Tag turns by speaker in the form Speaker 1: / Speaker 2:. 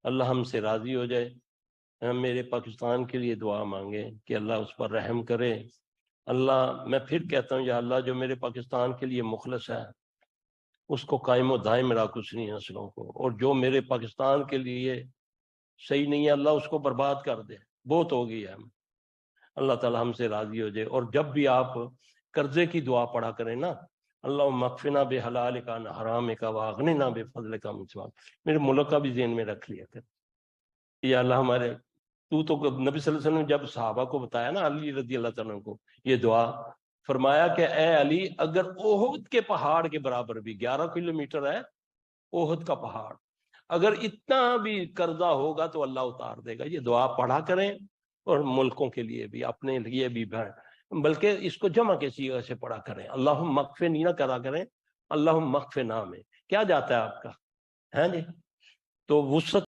Speaker 1: اللہ ہم سے راضی ہو جائے. ہم میرے پاکستان کے لیے دعا مانگیں کہ اللہ اس پر رحم کرے. اللہ میں پھر کہتا ہوں یا اللہ جو میرے پاکستان کے لیے مخلص ہے اس کو قائم و دائم رکھ اسنی نسلوں کو, اور جو میرے پاکستان کے لیے صحیح نہیں ہے اللہ اس کو برباد کر دے. بہت ہو گئی ہے. اللہ تعالی ہم سے راضی ہو جائے. اور جب بھی آپ قرضے کی دعا پڑھا کریں نا, اللہم اکفنا بحلالک عن حرامک واغننا بفضلک من سواک, میرے ملک کا بھی ذہن میں رکھ لیا کر. یا اللہ ہمارے تو نبی صلی اللہ علیہ وسلم نے جب صحابہ کو بتایا نا, علی رضی اللہ تعالیٰ کو یہ دعا, فرمایا کہ اے علی اگر احد کے پہاڑ کے برابر بھی 11 کلومیٹر ہے احد کا پہاڑ, اگر اتنا بھی قرضہ ہوگا تو اللہ اتار دے گا. یہ دعا پڑھا کریں, اور ملکوں کے لیے بھی اپنے لیے بھی, بلکہ اس کو جمع کے صیغے سے پڑھا کریں. اللہم اکفنی نہ کرا کریں, اللہم اکفنا میں کیا جاتا ہے آپ کا, ہیں جی. تو وسعت